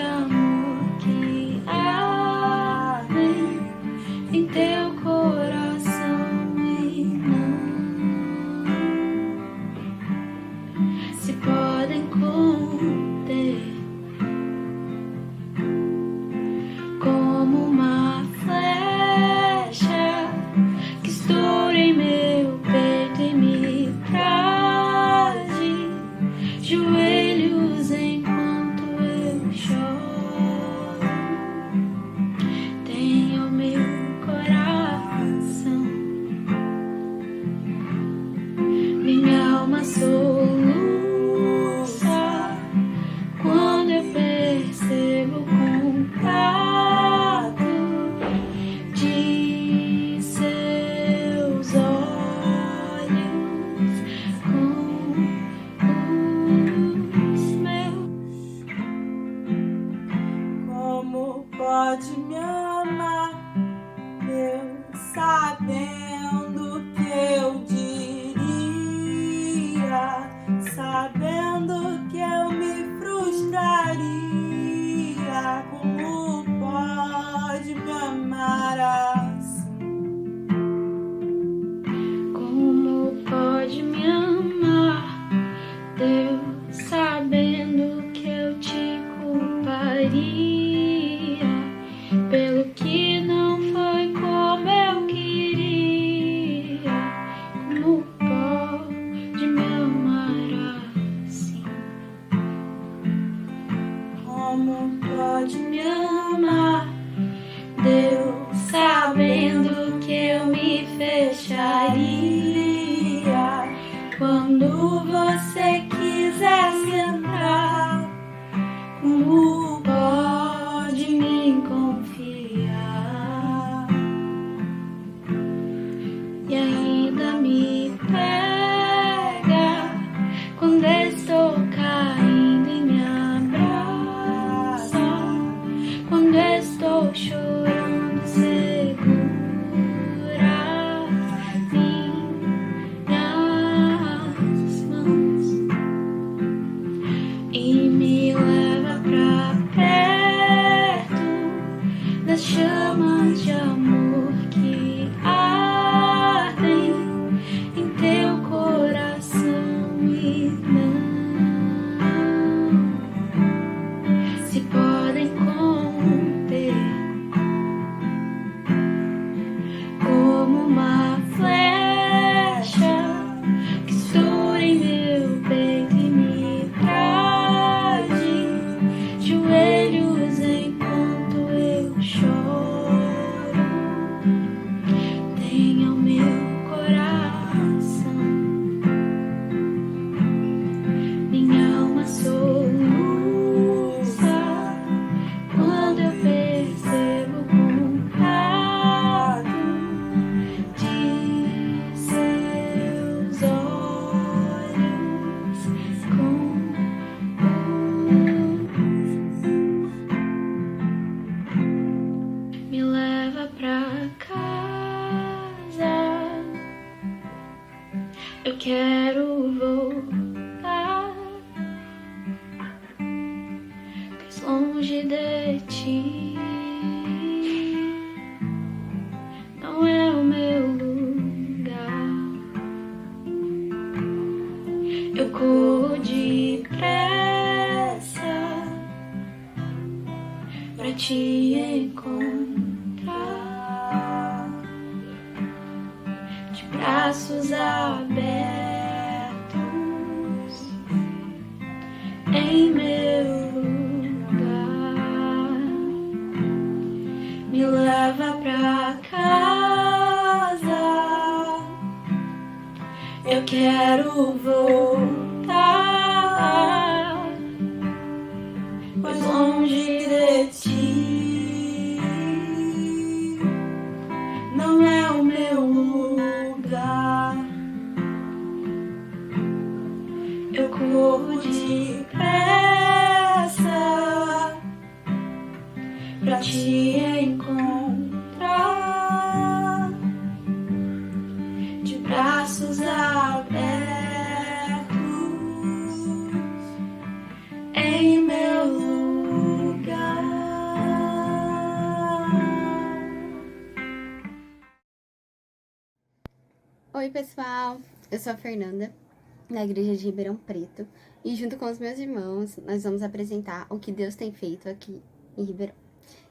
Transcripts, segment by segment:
amor que ardem em teu coração e não se podem conter, como uma flecha que estoura em meu peito e me traz de joelhos enquanto eu choro. Tenho meu coração, minha alma soluça quando eu percebo o contato de seus olhos com os meus. Como pode me amar, Deus, sabendo que eu diria, sabendo que eu me frustraria? Como pode me amar assim? Como pode me amar, Deus, sabendo que eu te culparia pelo que não foi como eu queria? Como pode me amar assim? Como Pode me amar, Deus, sabendo que eu me fecharia quando você quisesse entrar? Como pode me confiar e ainda me pega quando estou caindo e me abraça, quando estou chorando, segura minhas mãos e me leva pra perto das chamas de amor que ardem em teu coração e não se podem conter, como uma flecha que estoura em meu peito e me traz de joelhos enquanto eu choro. Tenha o meu coração, minha alma soluça quando eu percebo o contato de seus olhos com me leva pra casa. Eu quero voltar, pois longe de ti não é o meu lugar. Eu corro depressa pra te encontrar, de braços abertos em meu lugar. Me leva pra casa, eu quero voltar, pois longe de ti não é o meu lugar. Eu corro depressa pra te encontrar, de braços abertos em meu lugar. Oi, pessoal! Eu sou a Fernanda, da Igreja de Ribeirão Preto, e junto com os meus irmãos, nós vamos apresentar o que Deus tem feito aqui em Ribeirão.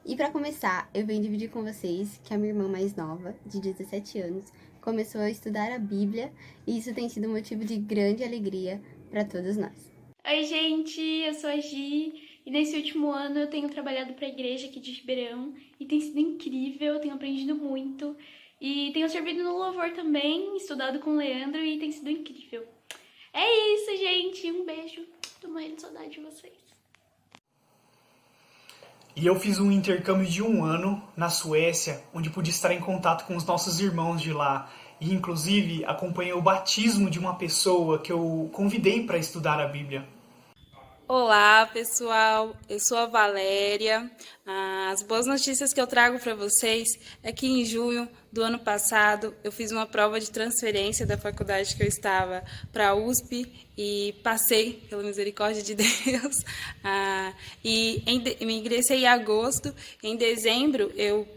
E para começar, eu venho dividir com vocês que a minha irmã mais nova, de 17 anos, começou a estudar a Bíblia, e isso tem sido um motivo de grande alegria para todos nós. Oi, gente, eu sou a Gi e nesse último ano eu tenho trabalhado para a igreja aqui de Ribeirão e tem sido incrível, tenho aprendido muito e tenho servido no louvor também, estudado com o Leandro e tem sido incrível. É isso, gente, um beijo, tô morrendo de saudade de vocês. E eu fiz um intercâmbio de 1 ano na Suécia, onde pude estar em contato com os nossos irmãos de lá. E, inclusive, acompanhei o batismo de uma pessoa que eu convidei para estudar a Bíblia. Olá, pessoal. Eu sou a Valéria. As boas notícias que eu trago para vocês é que em junho do ano passado eu fiz uma prova de transferência da faculdade que eu estava para a USP e passei, pela misericórdia de Deus. Me ingressei em agosto. Em dezembro eu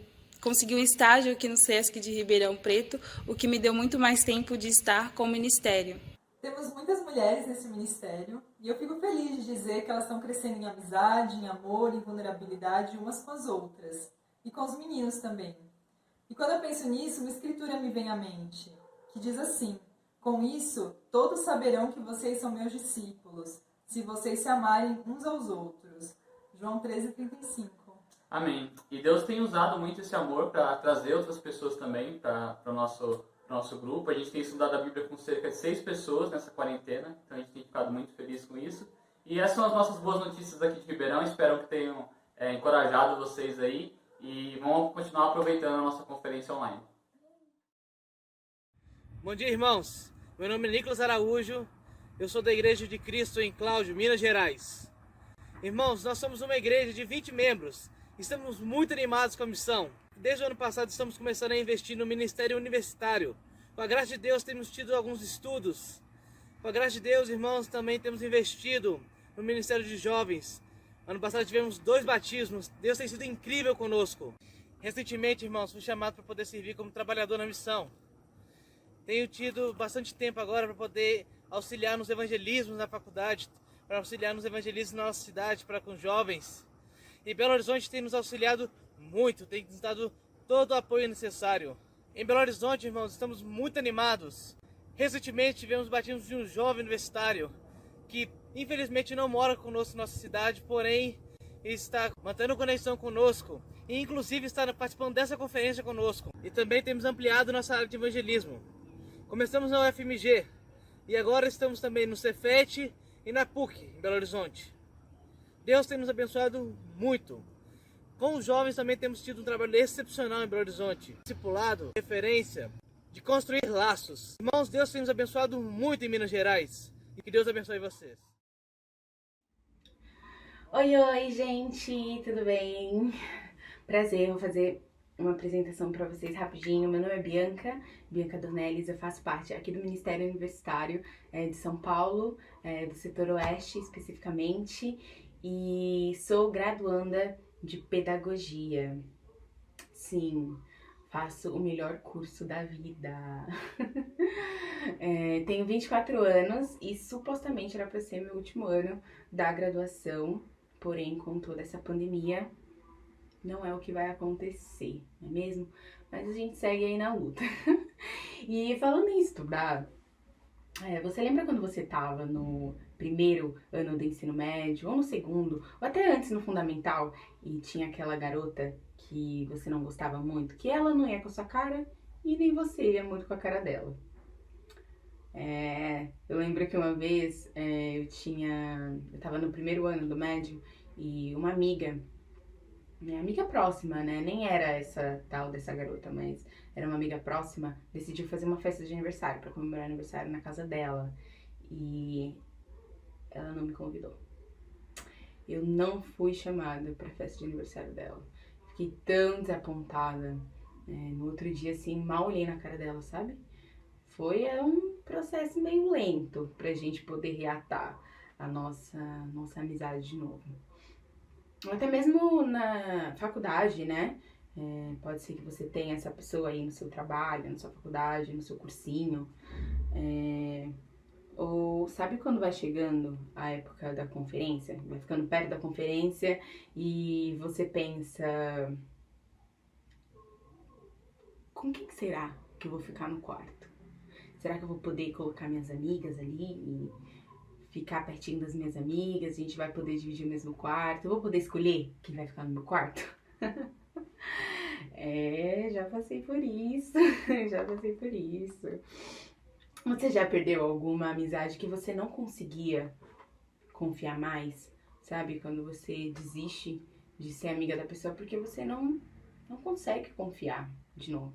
consegui um estágio aqui no SESC de Ribeirão Preto, o que me deu muito mais tempo de estar com o ministério. Temos muitas mulheres nesse ministério e eu fico feliz de dizer que elas estão crescendo em amizade, em amor, em vulnerabilidade umas com as outras e com os meninos também. E quando eu penso nisso, uma escritura me vem à mente, que diz assim: com isso, todos saberão que vocês são meus discípulos, se vocês se amarem uns aos outros. João 13:35. Amém. E Deus tem usado muito esse amor para trazer outras pessoas também para o nosso grupo. A gente tem estudado a Bíblia com cerca de 6 pessoas nessa quarentena, então a gente tem ficado muito feliz com isso. E essas são as nossas boas notícias aqui de Ribeirão, espero que tenham encorajado vocês aí e vamos continuar aproveitando a nossa conferência online. Bom dia, irmãos. Meu nome é Nicolas Araújo, eu sou da Igreja de Cristo em Cláudio, Minas Gerais. Irmãos, nós somos uma igreja de 20 membros, estamos muito animados com a missão. Desde o ano passado estamos começando a investir no ministério universitário. Com a graça de Deus temos tido alguns estudos. Com a graça de Deus, irmãos, também temos investido no ministério de jovens. Ano passado tivemos 2 batismos. Deus tem sido incrível conosco. Recentemente, irmãos, fui chamado para poder servir como trabalhador na missão. Tenho tido bastante tempo agora para poder auxiliar nos evangelismos na faculdade, para auxiliar nos evangelismos na nossa cidade, para com jovens. E Belo Horizonte tem nos auxiliado muito, tem nos dado todo o apoio necessário. Em Belo Horizonte, irmãos, estamos muito animados. Recentemente tivemos o batismo de um jovem universitário que infelizmente não mora conosco na nossa cidade, porém está mantendo conexão conosco e inclusive está participando dessa conferência conosco. E também temos ampliado nossa área de evangelismo. Começamos na UFMG e agora estamos também no Cefet e na PUC, em Belo Horizonte. Deus tem nos abençoado muito. Com os jovens também temos tido um trabalho excepcional em Belo Horizonte. Discipulado, referência, de construir laços. Irmãos, Deus tem nos abençoado muito em Minas Gerais. E que Deus abençoe vocês. Oi, gente, tudo bem? Prazer, vou fazer uma apresentação para vocês rapidinho. Meu nome é Bianca Dornelles, eu faço parte aqui do Ministério Universitário de São Paulo, do setor oeste especificamente, e sou graduanda de pedagogia. Sim, faço o melhor curso da vida. Tenho 24 anos e supostamente era para ser meu último ano da graduação, porém com toda essa pandemia não é o que vai acontecer, não é mesmo? Mas a gente segue aí na luta. E falando em estudar, você lembra quando você estava no primeiro ano do ensino médio, ou no segundo, ou até antes no fundamental, e tinha aquela garota que você não gostava muito, que ela não ia com a sua cara e nem você ia muito com a cara dela? Eu lembro que uma vez eu tava no primeiro ano do médio e uma amiga, minha amiga próxima, né? Nem era essa tal dessa garota, mas era uma amiga próxima, decidiu fazer uma festa de aniversário pra comemorar aniversário na casa dela. E ela não me convidou. Eu não fui chamada pra festa de aniversário dela. Fiquei tão desapontada. No outro dia, assim, mal olhei na cara dela, sabe? Foi um processo meio lento pra gente poder reatar a nossa amizade de novo. Até mesmo na faculdade, né? Pode ser que você tenha essa pessoa aí no seu trabalho, na sua faculdade, no seu cursinho. Ou sabe quando vai chegando a época da conferência? Vai ficando perto da conferência e você pensa... Com quem será que eu vou ficar no quarto? Será que eu vou poder colocar minhas amigas ali e ficar pertinho das minhas amigas? A gente vai poder dividir o mesmo quarto? Eu vou poder escolher quem vai ficar no meu quarto? Já passei por isso. Já passei por isso. Você já perdeu alguma amizade que você não conseguia confiar mais? Sabe? Quando você desiste de ser amiga da pessoa porque você não consegue confiar de novo.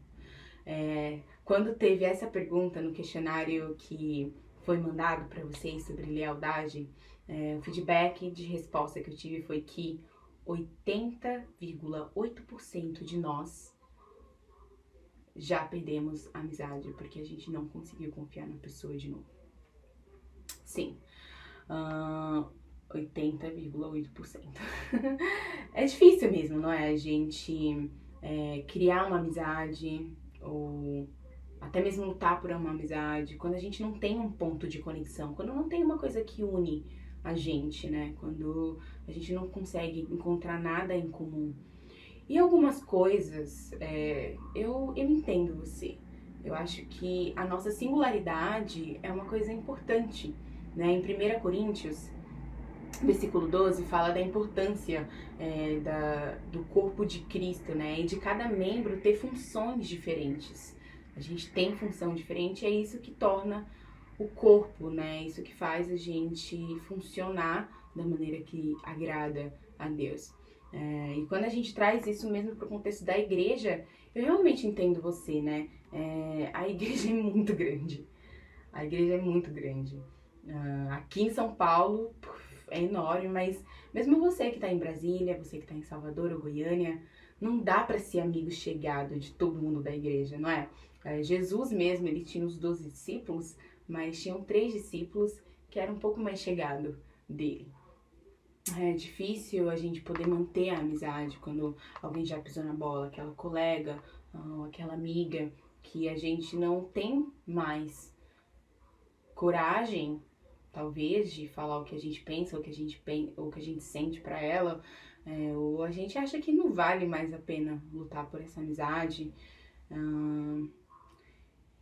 Quando teve essa pergunta no questionário que foi mandado para vocês sobre lealdade, o feedback de resposta que eu tive foi que 80,8% de nós já perdemos a amizade porque a gente não conseguiu confiar na pessoa de novo. Sim, 80,8%. É difícil mesmo, não é? A gente criar uma amizade ou até mesmo lutar por uma amizade quando a gente não tem um ponto de conexão, quando não tem uma coisa que une a gente, né? Quando a gente não consegue encontrar nada em comum. E algumas coisas, eu entendo você. Eu acho que a nossa singularidade é uma coisa importante, né? Em 1 Coríntios, versículo 12, fala da importância do corpo de Cristo, né? E de cada membro ter funções diferentes. A gente tem função diferente e é isso que torna o corpo, né? Isso que faz a gente funcionar da maneira que agrada a Deus. E quando a gente traz isso mesmo para o contexto da igreja, eu realmente entendo você, né? A igreja é muito grande. A igreja é muito grande. Aqui em São Paulo é enorme, mas mesmo você que está em Brasília, você que está em Salvador ou Goiânia, não dá para ser amigo chegado de todo mundo da igreja, não é? Jesus mesmo, ele tinha os 12 discípulos, mas tinham 3 discípulos que eram um pouco mais chegados dele. É difícil a gente poder manter a amizade quando alguém já pisou na bola, aquela colega, aquela amiga que a gente não tem mais coragem, talvez, de falar o que a gente pensa, o que a gente sente pra ela, ou a gente acha que não vale mais a pena lutar por essa amizade.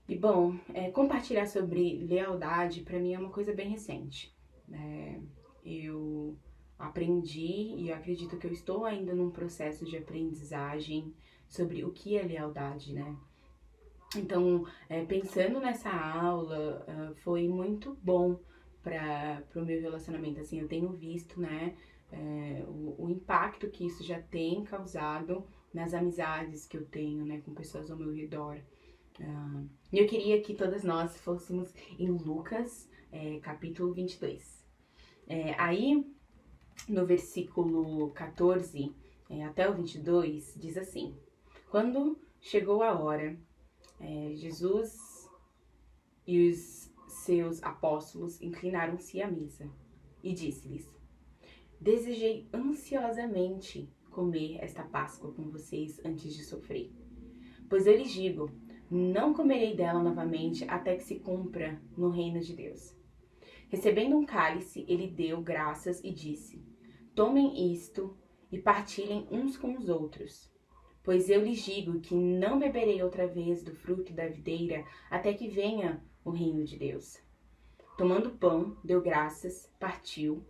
E bom, compartilhar sobre lealdade pra mim é uma coisa bem recente. Eu aprendi e eu acredito que eu estou ainda num processo de aprendizagem sobre o que é lealdade, né? Então, pensando nessa aula, foi muito bom para o meu relacionamento. Assim, eu tenho visto, né, o impacto que isso já tem causado nas amizades que eu tenho, né, com pessoas ao meu redor. E eu queria que todas nós fôssemos em Lucas, capítulo 22. Aí, no versículo 14 até o 22, diz assim: Quando chegou a hora, Jesus e os seus apóstolos inclinaram-se à mesa e disse-lhes: Desejei ansiosamente comer esta Páscoa com vocês antes de sofrer. Pois eu lhes digo, não comerei dela novamente até que se cumpra no reino de Deus. Recebendo um cálice, ele deu graças e disse: Tomem isto e partilhem uns com os outros. Pois eu lhes digo que não beberei outra vez do fruto da videira até que venha o reino de Deus. Tomando o pão, deu graças, partiu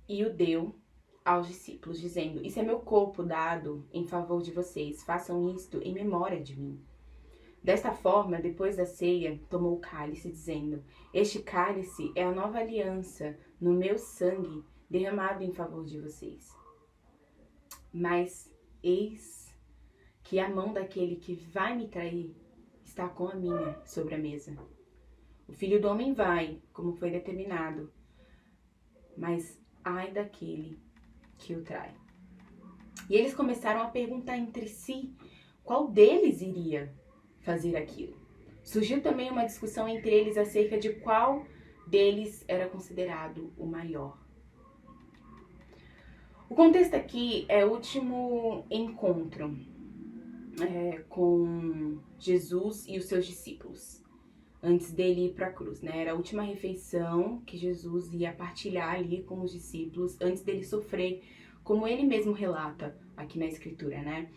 e o deu aos discípulos, dizendo: Isso é meu corpo dado em favor de vocês, façam isto em memória de mim. Desta forma, depois da ceia, tomou o cálice, dizendo: Este cálice é a nova aliança no meu sangue, derramado em favor de vocês. Mas eis que a mão daquele que vai me trair está com a minha sobre a mesa. O Filho do Homem vai, como foi determinado, mas ai daquele que o trai. E eles começaram a perguntar entre si qual deles iria fazer aquilo. Surgiu também uma discussão entre eles acerca de qual deles era considerado o maior. O contexto aqui é o último encontro com Jesus e os seus discípulos, antes dele ir para a cruz, né? Era a última refeição que Jesus ia partilhar ali com os discípulos, antes dele sofrer, como ele mesmo relata aqui na Escritura, né?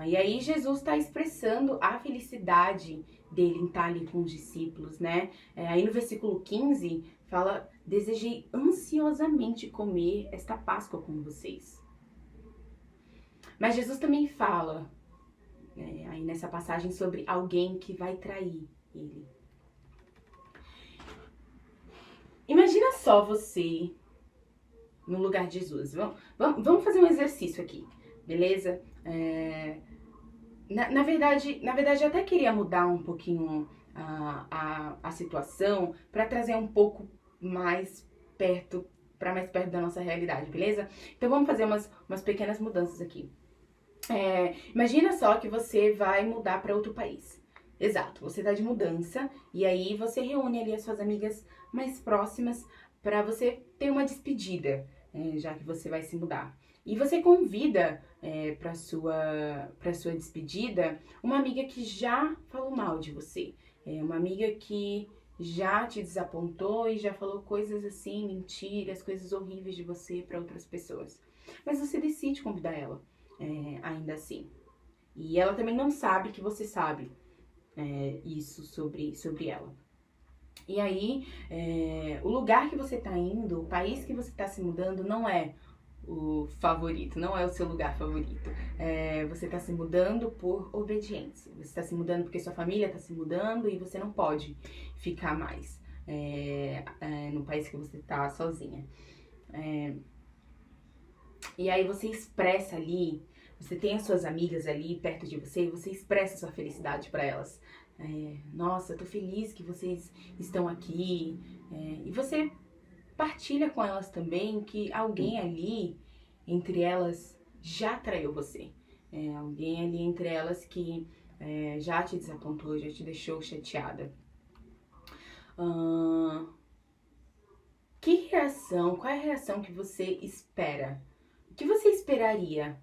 E aí Jesus está expressando a felicidade dele em estar ali com os discípulos, né? Aí no versículo 15 fala: desejei ansiosamente comer esta Páscoa com vocês. Mas Jesus também fala, aí nessa passagem, sobre alguém que vai trair ele. Imagina só você no lugar de Jesus. Vamos fazer um exercício aqui, beleza? Na verdade, eu até queria mudar um pouquinho a situação para trazer um pouco mais perto, para mais perto da nossa realidade, beleza? Então vamos fazer umas pequenas mudanças aqui. Imagina só que você vai mudar para outro país. Exato, você tá de mudança e aí você reúne ali as suas amigas mais próximas para você ter uma despedida, já que você vai se mudar. E você convida para sua despedida uma amiga que já falou mal de você, uma amiga que já te desapontou e já falou coisas assim, mentiras, coisas horríveis de você para outras pessoas. Mas você decide convidar ela, ainda assim. E ela também não sabe que você sabe isso sobre ela. E aí, o lugar que você tá indo, o país que você tá se mudando não é o favorito, não é o seu lugar favorito. Você tá se mudando por obediência. Você tá se mudando porque sua família tá se mudando e você não pode ficar mais no país que você tá sozinha. E aí você expressa ali, você tem as suas amigas ali perto de você e você expressa a sua felicidade para elas. Nossa, eu tô feliz que vocês estão aqui. E você partilha com elas também que alguém ali entre elas já traiu você. Alguém ali entre elas que já te desapontou, já te deixou chateada. Qual é a reação que você espera? O que você esperaria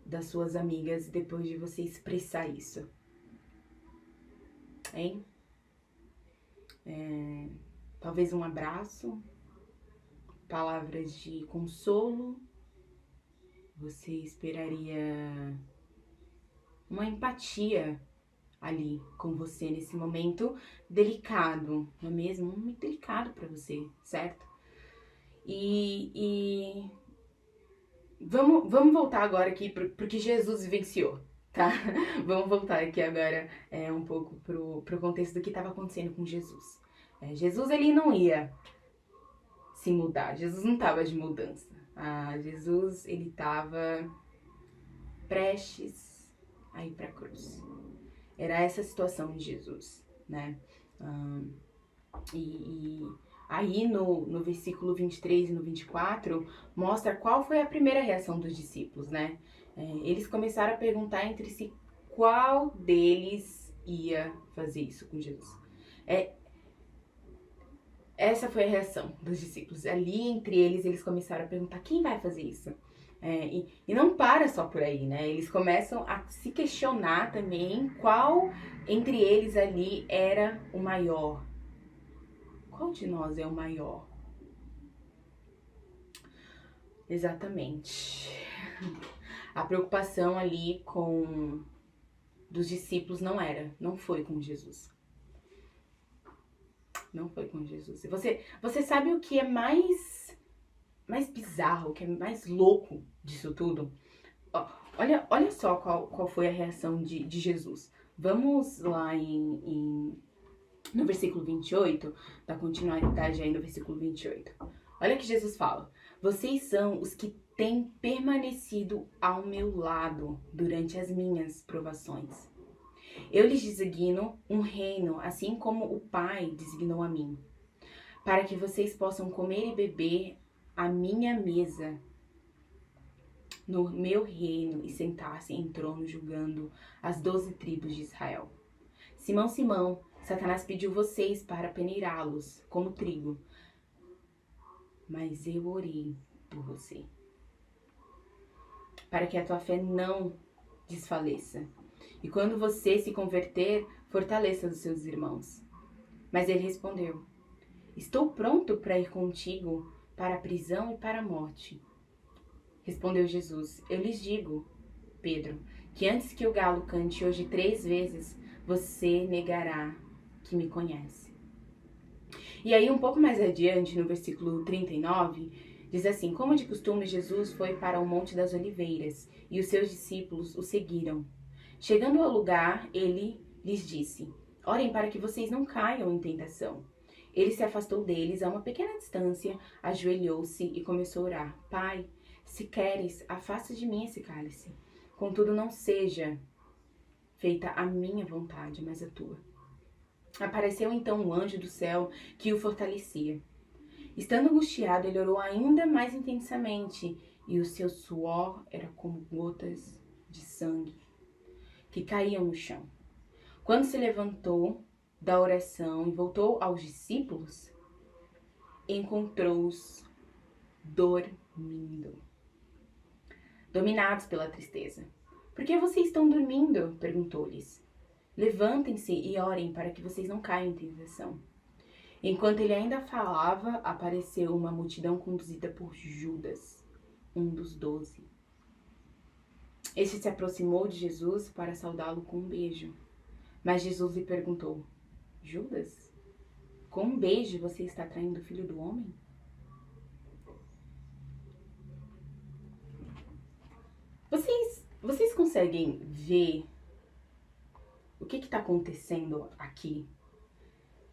das suas amigas depois de você expressar isso? Hein? Talvez um abraço, palavras de consolo. Você esperaria uma empatia ali com você nesse momento delicado, não é mesmo? Um momento delicado para você, certo? E vamos voltar agora aqui porque Jesus vivenciou, tá? Vamos voltar aqui agora um pouco pro contexto do que estava acontecendo com Jesus. Jesus, ele não ia se mudar, Jesus não estava de mudança. Jesus, ele estava prestes a ir para a cruz. Era essa a situação de Jesus, né? E aí no versículo 23 e no 24, mostra qual foi a primeira reação dos discípulos, né? Eles começaram a perguntar entre si qual deles ia fazer isso com Jesus. Essa foi a reação dos discípulos. Ali entre eles começaram a perguntar quem vai fazer isso. E não para só por aí, né? Eles começam a se questionar também qual entre eles ali era o maior. Qual de nós é o maior? Exatamente. A preocupação ali dos discípulos não foi com Jesus. Não foi com Jesus. Você sabe o que é mais bizarro, o que é mais louco disso tudo? Olha só qual foi a reação de Jesus. Vamos lá no versículo 28, da continuidade aí no versículo 28. Olha que Jesus fala: vocês são os que têm permanecido ao meu lado durante as minhas provações. Eu lhes designo um reino, assim como o Pai designou a mim, para que vocês possam comer e beber à minha mesa no meu reino e sentar-se em trono julgando as 12 tribos de Israel. Simão, Simão, Satanás pediu vocês para peneirá-los como trigo, mas eu orei por você. para que a tua fé não desfaleça. E quando você se converter, fortaleça os seus irmãos. Mas ele respondeu: estou pronto para ir contigo para a prisão e para a morte. Respondeu Jesus: eu lhes digo, Pedro, que antes que o galo cante hoje 3 vezes, você negará que me conhece. E aí, um pouco mais adiante, no versículo 39, diz assim: como de costume, Jesus foi para o Monte das Oliveiras, e os seus discípulos o seguiram. Chegando ao lugar, ele lhes disse: orem para que vocês não caiam em tentação. Ele se afastou deles a uma pequena distância, ajoelhou-se e começou a orar: Pai, se queres, afasta de mim esse cálice. Contudo, não seja feita a minha vontade, mas a tua. Apareceu então um anjo do céu que o fortalecia. Estando angustiado, ele orou ainda mais intensamente, e o seu suor era como gotas de sangue que caíam no chão. Quando se levantou da oração e voltou aos discípulos, encontrou-os dormindo, dominados pela tristeza. Por que vocês estão dormindo? Perguntou-lhes. Levantem-se e orem para que vocês não caiam em tentação. Enquanto ele ainda falava, apareceu uma multidão conduzida por Judas, um dos 12. Este se aproximou de Jesus para saudá-lo com um beijo. Mas Jesus lhe perguntou: Judas, com um beijo você está traindo o Filho do Homem? Vocês conseguem ver o que está acontecendo aqui?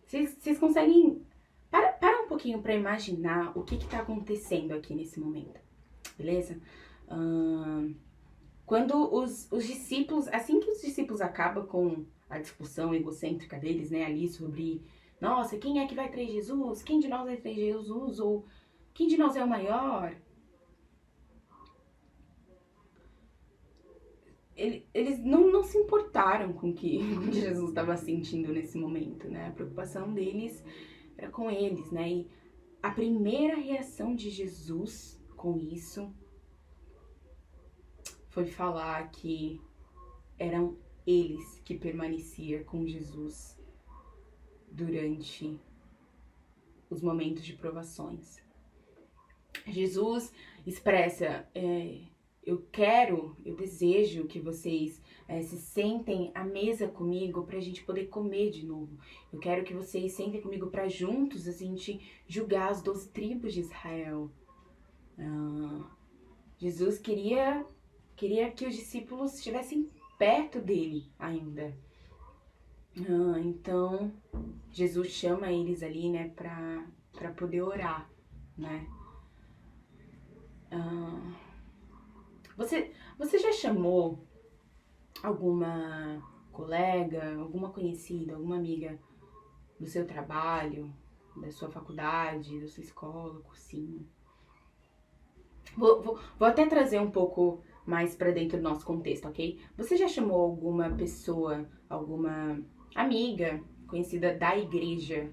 Vocês conseguem... Para um pouquinho para imaginar o que está acontecendo aqui nesse momento, beleza? Quando os discípulos... Assim que os discípulos acabam com a discussão egocêntrica deles, né? Ali sobre... Nossa, quem é que vai trair Jesus? Quem de nós vai trair Jesus? Ou quem de nós é o maior? Eles não se importaram com o que Jesus estava sentindo nesse momento, né? A preocupação deles era com eles, né? E a primeira reação de Jesus com isso foi falar que eram eles que permaneciam com Jesus durante os momentos de provações. Jesus expressa... Eu desejo que vocês se sentem à mesa comigo para a gente poder comer de novo. Eu quero que vocês sentem comigo para juntos a gente julgar as 12 tribos de Israel. Jesus queria que os discípulos estivessem perto dele ainda. Então, Jesus chama eles ali, né, para poder orar, né? Você já chamou alguma colega, alguma conhecida, alguma amiga do seu trabalho, da sua faculdade, da sua escola, cursinho? Vou até trazer um pouco mais pra dentro do nosso contexto, ok? Você já chamou alguma pessoa, alguma amiga, conhecida da igreja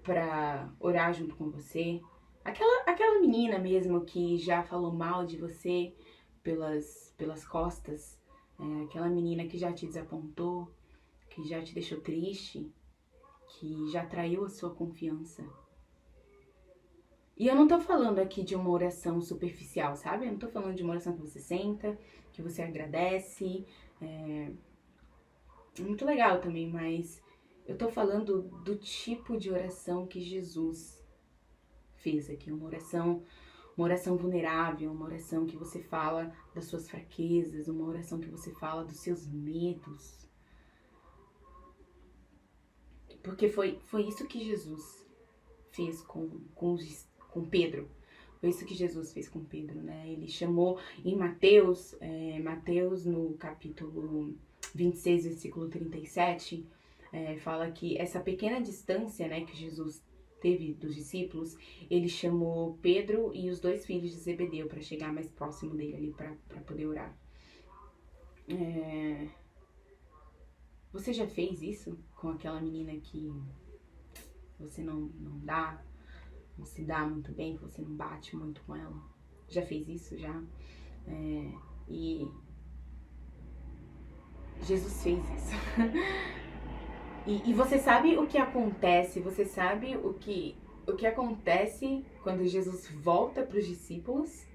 pra orar junto com você? Aquela menina mesmo que já falou mal de você pelas costas, aquela menina que já te desapontou, que já te deixou triste, que já traiu a sua confiança. E eu não tô falando aqui de uma oração superficial, sabe? Eu não tô falando de uma oração que você senta, que você agradece. É muito legal também, mas eu tô falando do tipo de oração que Jesus fez aqui, uma oração vulnerável, uma oração que você fala das suas fraquezas, uma oração que você fala dos seus medos. Porque foi isso que Jesus fez com Pedro. Foi isso que Jesus fez com Pedro, né? Ele chamou em Mateus no capítulo 26, versículo 37, fala que essa pequena distância, né, que Jesus teve dos discípulos, ele chamou Pedro e os 2 filhos de Zebedeu para chegar mais próximo dele ali para poder orar. Você já fez isso com aquela menina que você não se dá muito bem, que você não bate muito com ela? já fez isso já. E Jesus fez isso. E você sabe o que acontece? Você sabe o que acontece quando Jesus volta para os discípulos?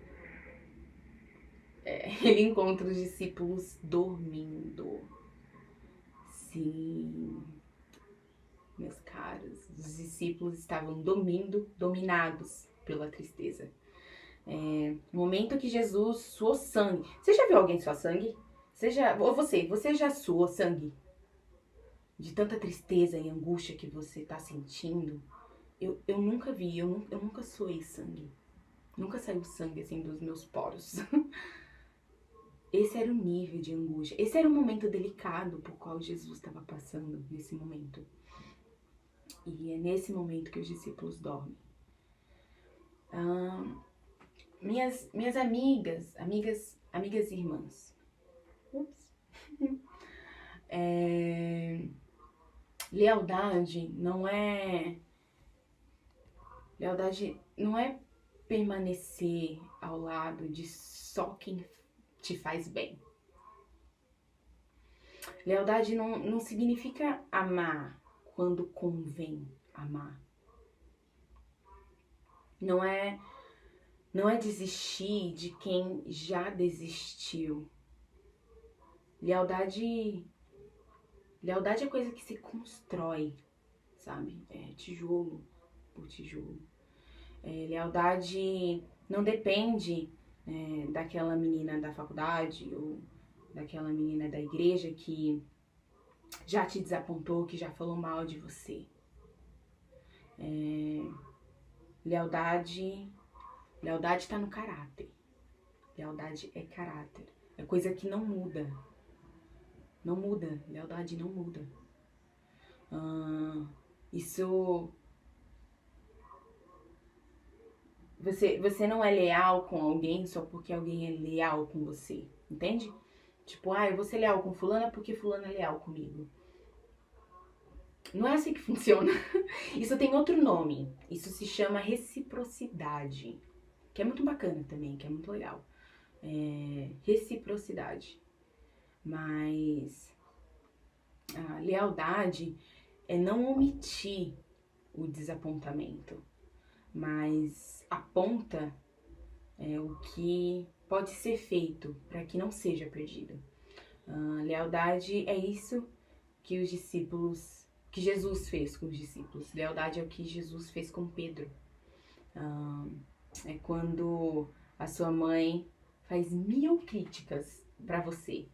Ele encontra os discípulos dormindo. Sim, meus caros, os discípulos estavam dormindo, dominados pela tristeza. No momento que Jesus suou sangue. Você já viu alguém suar sangue? Você já suou sangue? De tanta tristeza e angústia que você tá sentindo. Eu nunca vi, eu nunca suei sangue. Nunca saiu sangue assim dos meus poros. Esse era o nível de angústia. Esse era o momento delicado por qual Jesus estava passando nesse momento. E é nesse momento que os discípulos dormem. Minhas amigas e irmãs. Ups. Lealdade não é permanecer ao lado de só quem te faz bem. Lealdade não significa amar quando convém amar. Não é desistir de quem já desistiu. Lealdade é coisa que se constrói, sabe? Tijolo por tijolo. Lealdade não depende daquela menina da faculdade ou daquela menina da igreja que já te desapontou, que já falou mal de você. Lealdade tá no caráter. Lealdade é caráter. É coisa que não muda. Não muda. Lealdade não muda. Isso... Você não é leal com alguém só porque alguém é leal com você. Entende? Tipo, eu vou ser leal com fulana porque fulana é leal comigo. Não é assim que funciona. Isso tem outro nome. Isso se chama reciprocidade. Que é muito bacana também, que é muito legal. Reciprocidade. Mas a lealdade é não omitir o desapontamento, mas aponta o que pode ser feito para que não seja perdido. Lealdade é isso que Jesus fez com os discípulos. Lealdade é o que Jesus fez com Pedro. É quando a sua mãe faz 1000 críticas para você.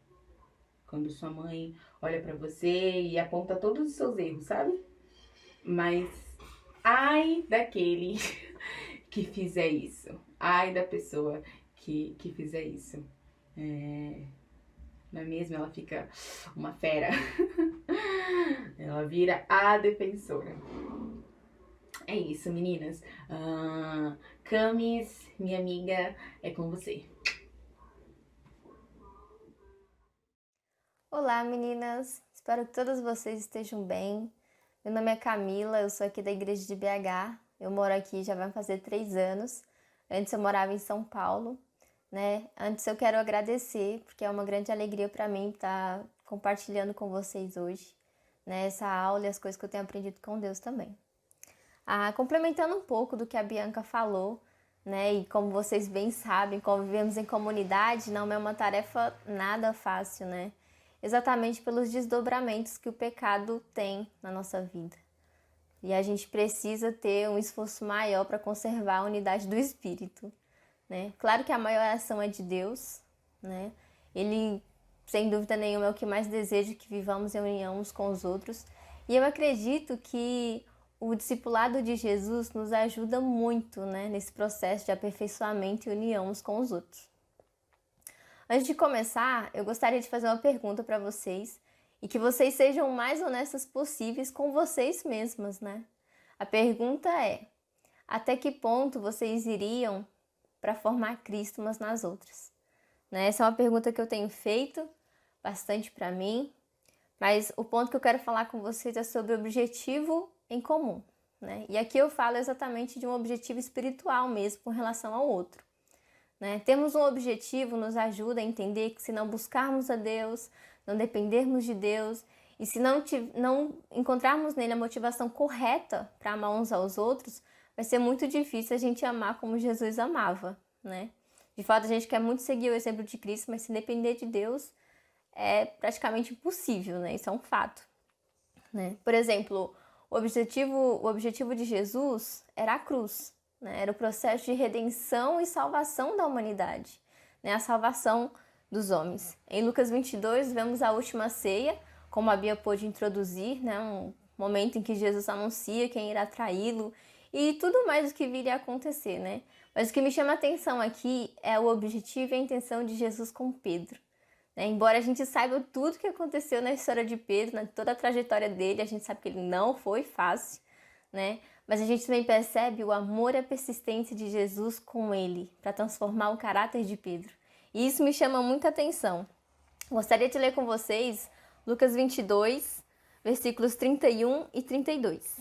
Quando sua mãe olha pra você e aponta todos os seus erros, sabe? Mas ai daquele que fizer isso. Ai da pessoa que fizer isso. Não é mesmo? Ela fica uma fera. Ela vira a defensora. É isso, meninas. Camis, minha amiga, é com você. Olá, meninas! Espero que todas vocês estejam bem. Meu nome é Camila, eu sou aqui da igreja de BH. Eu moro aqui já vai fazer 3 anos. Antes eu morava em São Paulo, né? Antes eu quero agradecer, porque é uma grande alegria para mim estar compartilhando com vocês hoje, né? Essa aula e as coisas que eu tenho aprendido com Deus também. Complementando um pouco do que a Bianca falou, né? E como vocês bem sabem, convivemos em comunidade, não é uma tarefa nada fácil, né? Exatamente pelos desdobramentos que o pecado tem na nossa vida. E a gente precisa ter um esforço maior para conservar a unidade do Espírito, né? Claro que a maior ação é de Deus, né? Ele, sem dúvida nenhuma, é o que mais deseja que vivamos em união uns com os outros. E eu acredito que o discipulado de Jesus nos ajuda muito, né? Nesse processo de aperfeiçoamento e união uns com os outros. Antes de começar, eu gostaria de fazer uma pergunta para vocês e que vocês sejam o mais honestas possíveis com vocês mesmas, né? A pergunta é: até que ponto vocês iriam para formar Cristo umas nas outras? Né? Essa é uma pergunta que eu tenho feito bastante para mim, mas o ponto que eu quero falar com vocês é sobre o objetivo em comum, né? E aqui eu falo exatamente de um objetivo espiritual mesmo com relação ao outro. né? Termos um objetivo nos ajuda a entender que se não buscarmos a Deus, não dependermos de Deus, e se não encontrarmos nele a motivação correta para amar uns aos outros, vai ser muito difícil a gente amar como Jesus amava, né? De fato, a gente quer muito seguir o exemplo de Cristo, mas se depender de Deus, é praticamente impossível, né? Isso é um fato, né? Por exemplo, o objetivo de Jesus era a cruz, né? Era o processo de redenção e salvação da humanidade, né? A salvação dos homens. Em Lucas 22, vemos a última ceia, como a Bia pôde introduzir, né? Um momento em que Jesus anuncia quem irá traí-lo e tudo mais o que viria a acontecer, né? Mas o que me chama a atenção aqui é o objetivo e a intenção de Jesus com Pedro, né? Embora a gente saiba tudo o que aconteceu na história de Pedro, toda a trajetória dele, a gente sabe que ele não foi fácil, né? Mas a gente também percebe o amor e a persistência de Jesus com ele, para transformar o caráter de Pedro. E isso me chama muita atenção. Gostaria de ler com vocês Lucas 22, versículos 31 e 32.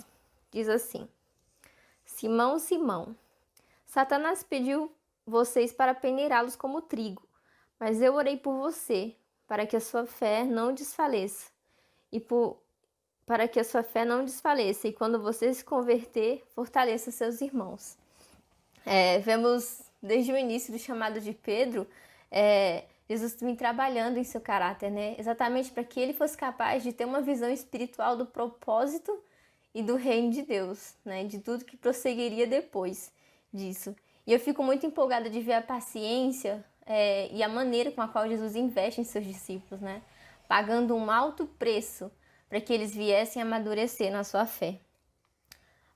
Diz assim: Simão, Simão, Satanás pediu vocês para peneirá-los como trigo, mas eu orei por você, para que a sua fé não desfaleça. E quando você se converter, fortaleça seus irmãos. Vemos desde o início do chamado de Pedro, Jesus vem trabalhando em seu caráter, né? Exatamente para que ele fosse capaz de ter uma visão espiritual do propósito e do reino de Deus, né? De tudo que prosseguiria depois disso. E eu fico muito empolgada de ver a paciência e a maneira com a qual Jesus investe em seus discípulos, né? Pagando um alto preço para que eles viessem a amadurecer na sua fé.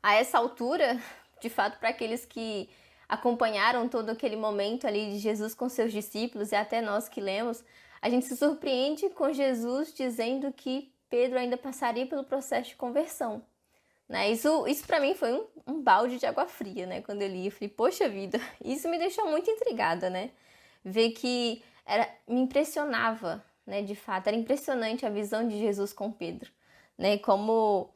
A essa altura, de fato, para aqueles que acompanharam todo aquele momento ali de Jesus com seus discípulos e até nós que lemos, a gente se surpreende com Jesus dizendo que Pedro ainda passaria pelo processo de conversão, né? Isso para mim foi um balde de água fria, né? Quando eu li, eu falei, poxa vida, isso me deixou muito intrigada, né? Ver que me impressionava, né? De fato, era impressionante a visão de Jesus com Pedro, né? Como,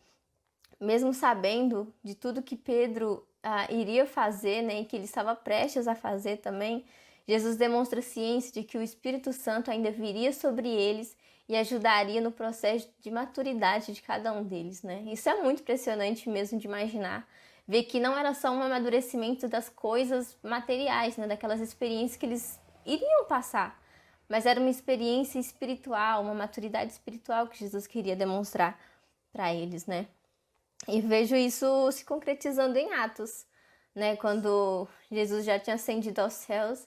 mesmo sabendo de tudo que Pedro iria fazer, né, e que ele estava prestes a fazer também, Jesus demonstra ciência de que o Espírito Santo ainda viria sobre eles e ajudaria no processo de maturidade de cada um deles, né? Isso é muito impressionante mesmo de imaginar, ver que não era só um amadurecimento das coisas materiais, né, daquelas experiências que eles iriam passar, mas era uma experiência espiritual, uma maturidade espiritual que Jesus queria demonstrar para eles, né? E vejo isso se concretizando em Atos, né? Quando Jesus já tinha ascendido aos céus.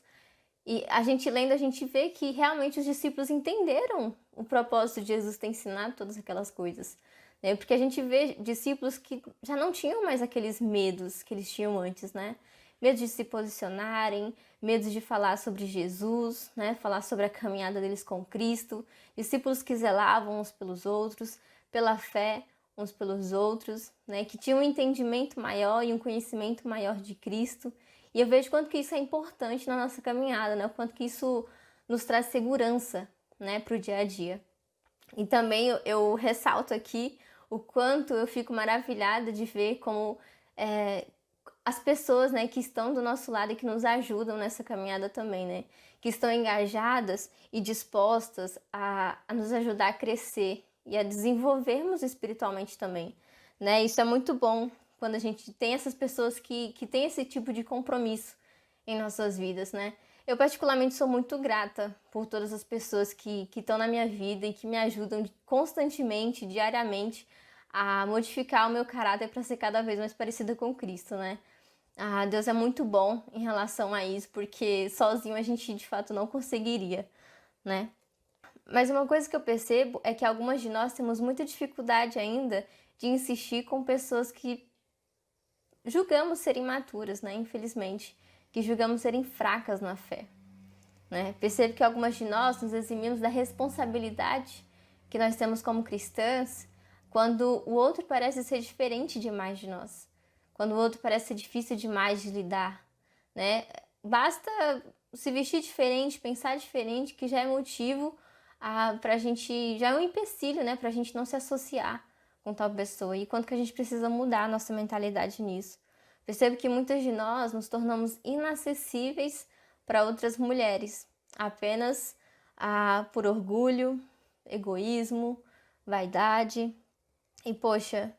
E a gente lendo, a gente vê que realmente os discípulos entenderam o propósito de Jesus ter ensinado todas aquelas coisas, né? Porque a gente vê discípulos que já não tinham mais aqueles medos que eles tinham antes, né? Medo de se posicionarem, medo de falar sobre Jesus, né? Falar sobre a caminhada deles com Cristo. Discípulos que zelavam uns pelos outros, pela fé uns pelos outros, né? Que tinham um entendimento maior e um conhecimento maior de Cristo. E eu vejo quanto que isso é importante na nossa caminhada, né? O quanto que isso nos traz segurança, né, para o dia a dia. E também eu ressalto aqui o quanto eu fico maravilhada de ver como as pessoas, né, que estão do nosso lado e que nos ajudam nessa caminhada também, né? Que estão engajadas e dispostas a nos ajudar a crescer e a desenvolvermos espiritualmente também, né? Isso é muito bom quando a gente tem essas pessoas que têm esse tipo de compromisso em nossas vidas, né? Eu particularmente sou muito grata por todas as pessoas que estão na minha vida e que me ajudam constantemente, diariamente, a modificar o meu caráter para ser cada vez mais parecida com Cristo, né? Deus é muito bom em relação a isso, porque sozinho a gente de fato não conseguiria, né? Mas uma coisa que eu percebo é que algumas de nós temos muita dificuldade ainda de insistir com pessoas que julgamos serem imaturas, né? Infelizmente, que julgamos serem fracas na fé, né? Percebo que algumas de nós nos eximimos da responsabilidade que nós temos como cristãs quando o outro parece ser diferente demais de nós, quando o outro parece ser difícil demais de lidar, né? Basta se vestir diferente, pensar diferente, que já é motivo pra gente, já é um empecilho, né, pra gente não se associar com tal pessoa. E quanto que a gente precisa mudar a nossa mentalidade nisso. Percebo que muitas de nós nos tornamos inacessíveis para outras mulheres, apenas por orgulho, egoísmo, vaidade. E poxa,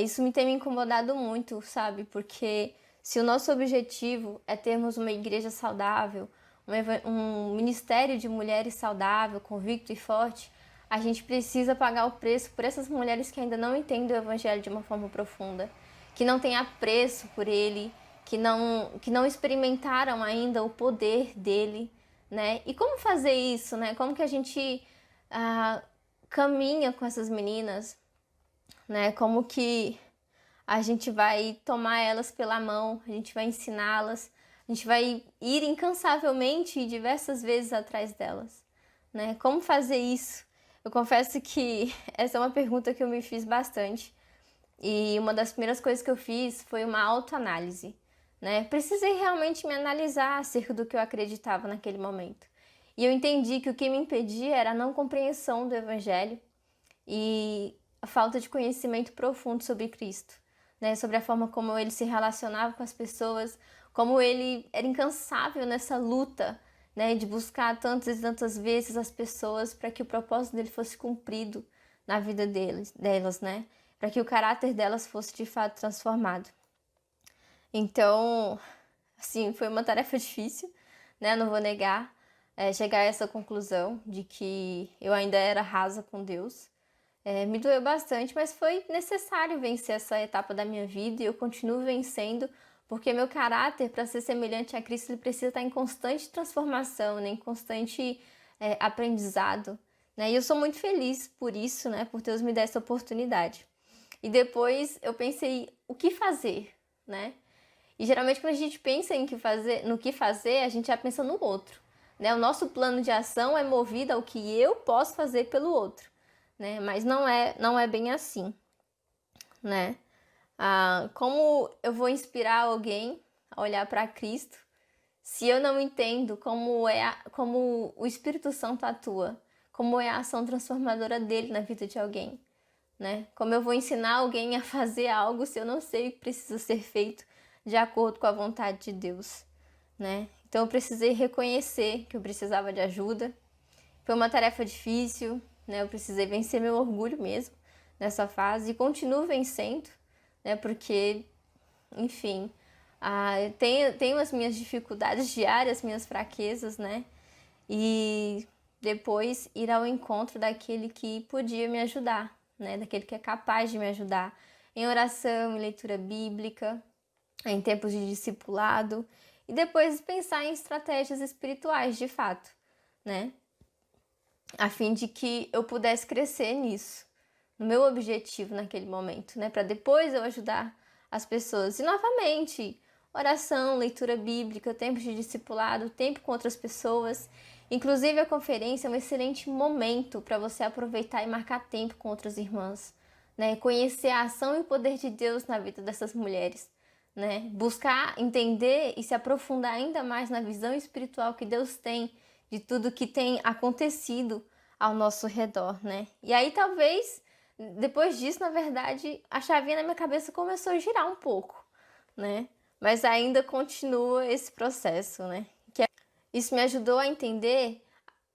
isso me tem me incomodado muito, sabe? Porque se o nosso objetivo é termos uma igreja saudável, um ministério de mulheres saudável, convicto e forte, a gente precisa pagar o preço por essas mulheres que ainda não entendem o evangelho de uma forma profunda, que não têm apreço por ele, que não experimentaram ainda o poder dele, né? E como fazer isso, né? Como que a gente caminha com essas meninas, né? Como que a gente vai tomar elas pela mão, a gente vai ensiná-las, a gente vai ir incansavelmente e diversas vezes atrás delas, né? Como fazer isso? Eu confesso que essa é uma pergunta que eu me fiz bastante. E uma das primeiras coisas que eu fiz foi uma autoanálise, né? Precisei realmente me analisar acerca do que eu acreditava naquele momento. E eu entendi que o que me impedia era a não compreensão do Evangelho e a falta de conhecimento profundo sobre Cristo, né? Sobre a forma como ele se relacionava com as pessoas, como ele era incansável nessa luta, né? De buscar tantas e tantas vezes as pessoas para que o propósito dele fosse cumprido na vida delas, né? Para que o caráter delas fosse de fato transformado. Então, assim, foi uma tarefa difícil, né? Não vou negar, chegar a essa conclusão de que eu ainda era rasa com Deus. Me doeu bastante, mas foi necessário vencer essa etapa da minha vida e eu continuo vencendo, porque meu caráter, para ser semelhante a Cristo, ele precisa estar em constante transformação, né? Em constante aprendizado, né? E eu sou muito feliz por isso, né? Por Deus me dar essa oportunidade. E depois eu pensei, o que fazer, né? E geralmente quando a gente pensa no que fazer, a gente já pensa no outro, né? O nosso plano de ação é movido ao que eu posso fazer pelo outro, né? Mas não é bem assim, né? Como eu vou inspirar alguém a olhar para Cristo se eu não entendo como o Espírito Santo atua, como é a ação transformadora dele na vida de alguém, né? Como eu vou ensinar alguém a fazer algo se eu não sei o que precisa ser feito de acordo com a vontade de Deus, né? Então eu precisei reconhecer que eu precisava de ajuda. Foi uma tarefa difícil, né? Eu precisei vencer meu orgulho mesmo nessa fase e continuo vencendo, né? Porque, enfim, eu tenho as minhas dificuldades diárias, minhas fraquezas, né? E depois ir ao encontro daquele que podia me ajudar, né? Daquele que é capaz de me ajudar em oração, em leitura bíblica, em tempos de discipulado, e depois pensar em estratégias espirituais de fato, né? A fim de que eu pudesse crescer nisso, no meu objetivo naquele momento, né? Para depois eu ajudar as pessoas. E novamente, oração, leitura bíblica, tempos de discipulado, tempo com outras pessoas. Inclusive a conferência é um excelente momento para você aproveitar e marcar tempo com outras irmãs, né? Conhecer a ação e o poder de Deus na vida dessas mulheres, né? Buscar entender e se aprofundar ainda mais na visão espiritual que Deus tem de tudo que tem acontecido ao nosso redor, né? E aí talvez, depois disso, na verdade, a chavinha na minha cabeça começou a girar um pouco, né? Mas ainda continua esse processo, né? Isso me ajudou a entender,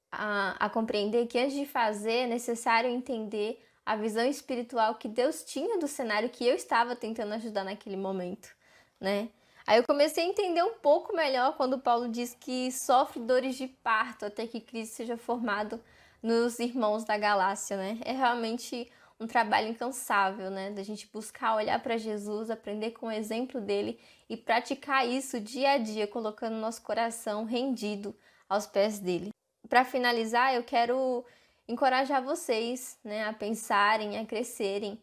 a compreender que antes de fazer é necessário entender a visão espiritual que Deus tinha do cenário que eu estava tentando ajudar naquele momento, né? Aí eu comecei a entender um pouco melhor quando Paulo diz que sofre dores de parto até que Cristo seja formado nos irmãos da Galácia, né? É realmente um trabalho incansável, né? Da gente buscar olhar para Jesus, aprender com o exemplo dele e praticar isso dia a dia, colocando nosso coração rendido aos pés dele. Para finalizar, eu quero encorajar vocês, né, a pensarem, a crescerem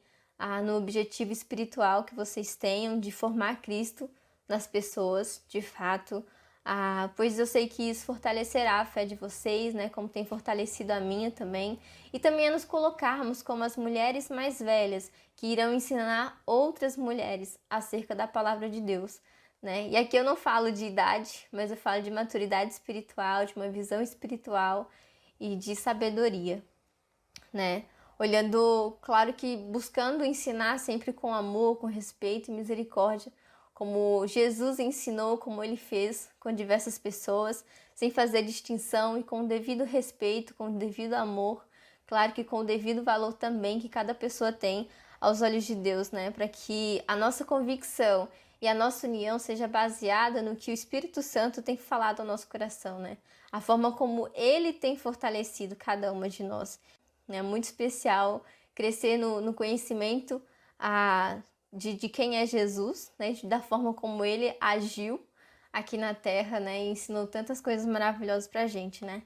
no objetivo espiritual que vocês tenham de formar Cristo nas pessoas, de fato, pois eu sei que isso fortalecerá a fé de vocês, né, como tem fortalecido a minha também, e também a nos colocarmos como as mulheres mais velhas que irão ensinar outras mulheres acerca da palavra de Deus, né? E aqui eu não falo de idade, mas eu falo de maturidade espiritual, de uma visão espiritual e de sabedoria, né? Olhando, claro que buscando ensinar sempre com amor, com respeito e misericórdia, como Jesus ensinou, como ele fez com diversas pessoas, sem fazer distinção e com o devido respeito, com o devido amor, claro que com o devido valor também que cada pessoa tem aos olhos de Deus, né? Para que a nossa convicção e a nossa união seja baseada no que o Espírito Santo tem falado ao nosso coração, né? A forma como ele tem fortalecido cada uma de nós. É muito especial crescer no conhecimento de quem é Jesus, né? Da forma como ele agiu aqui na Terra, né? E ensinou tantas coisas maravilhosas pra gente, né?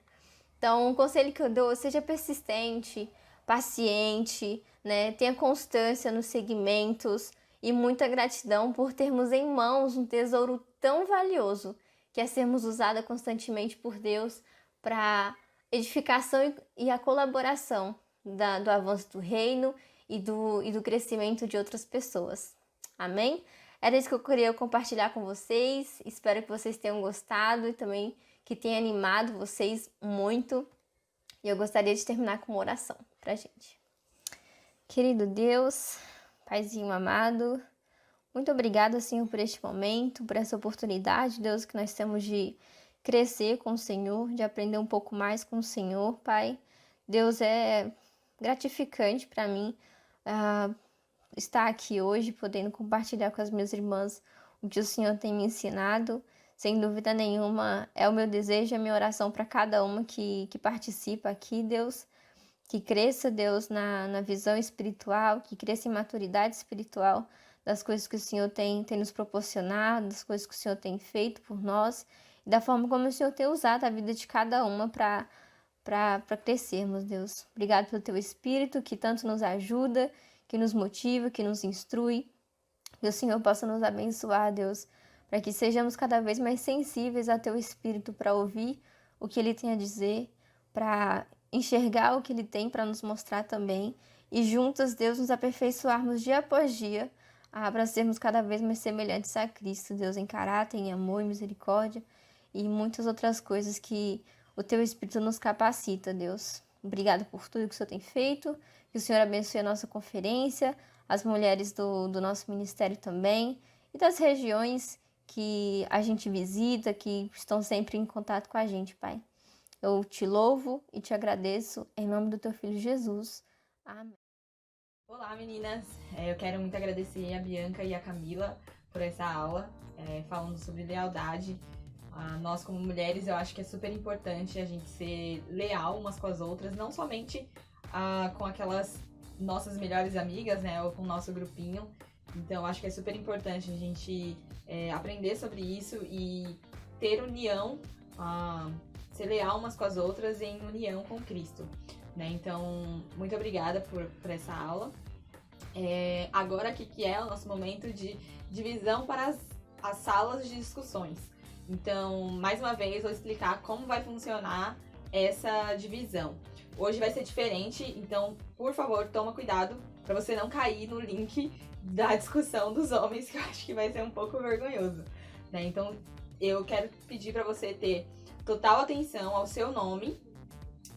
Então, o conselho que eu dou, seja persistente, paciente, né? Tenha constância nos segmentos e muita gratidão por termos em mãos um tesouro tão valioso, que é sermos usadas constantemente por Deus para edificação e a colaboração do avanço do reino e do crescimento de outras pessoas. Amém? Era isso que eu queria compartilhar com vocês. Espero que vocês tenham gostado e também que tenha animado vocês muito. E eu gostaria de terminar com uma oração pra gente. Querido Deus, Paizinho amado, muito obrigada, Senhor, por este momento, por essa oportunidade, Deus, que nós temos de crescer com o Senhor, de aprender um pouco mais com o Senhor, Pai. Deus, é gratificante para mim estar aqui hoje, podendo compartilhar com as minhas irmãs o que o Senhor tem me ensinado. Sem dúvida nenhuma, é o meu desejo, a minha oração para cada uma que participa aqui, Deus. Que cresça, Deus, na visão espiritual, que cresça em maturidade espiritual das coisas que o Senhor tem nos proporcionado, das coisas que o Senhor tem feito por nós, e da forma como o Senhor tem usado a vida de cada uma para crescermos, Deus. Obrigado pelo Teu Espírito, que tanto nos ajuda, que nos motiva, que nos instrui. Que o Senhor possa nos abençoar, Deus, para que sejamos cada vez mais sensíveis ao Teu Espírito para ouvir o que Ele tem a dizer, para enxergar o que Ele tem para nos mostrar também, e juntas, Deus, nos aperfeiçoarmos dia após dia, para sermos cada vez mais semelhantes a Cristo, Deus, em caráter, em amor, em misericórdia, e muitas outras coisas que o Teu Espírito nos capacita, Deus. Obrigada por tudo que o Senhor tem feito, que o Senhor abençoe a nossa conferência, as mulheres do nosso ministério também, e das regiões que a gente visita, que estão sempre em contato com a gente, Pai. Eu te louvo e te agradeço em nome do Teu Filho Jesus. Amém. Olá, meninas! Eu quero muito agradecer a Bianca e a Camila por essa aula, falando sobre lealdade. Nós, como mulheres, eu acho que é super importante a gente ser leal umas com as outras, não somente com aquelas nossas melhores amigas, né, ou com o nosso grupinho. Então, eu acho que é super importante a gente aprender sobre isso e ter união, ser leal umas com as outras em união com Cristo, né? Então, muito obrigada por essa aula. Agora aqui que é o nosso momento de divisão para as salas de discussões. Então, mais uma vez, vou explicar como vai funcionar essa divisão. Hoje vai ser diferente, então, por favor, toma cuidado para você não cair no link da discussão dos homens, que eu acho que vai ser um pouco vergonhoso, né? Então, eu quero pedir para você ter total atenção ao seu nome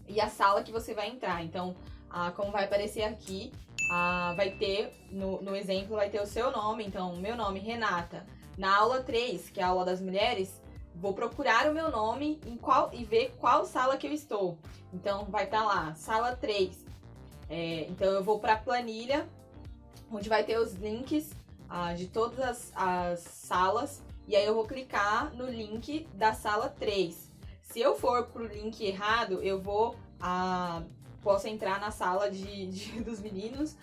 e a sala que você vai entrar. Então, como vai aparecer aqui, vai ter, no exemplo, vai ter o seu nome. Então, meu nome, Renata. Na aula 3, que é a aula das mulheres, vou procurar o meu nome e ver qual sala que eu estou. Então, vai estar lá, sala 3. Então, eu vou para a planilha, onde vai ter os links de todas as salas. E aí, eu vou clicar no link da sala 3. Se eu for pro link errado, eu posso entrar na sala dos meninos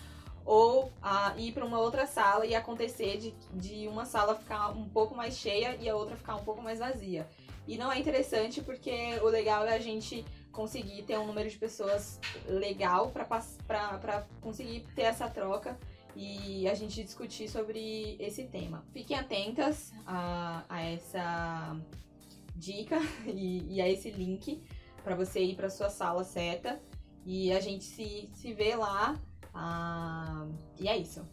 ou ir para uma outra sala e acontecer de uma sala ficar um pouco mais cheia e a outra ficar um pouco mais vazia. E não é interessante porque o legal é a gente conseguir ter um número de pessoas legal para conseguir ter essa troca e a gente discutir sobre esse tema. Fiquem atentas a essa dica e a esse link para você ir para sua sala certa e a gente se vê lá. E é isso.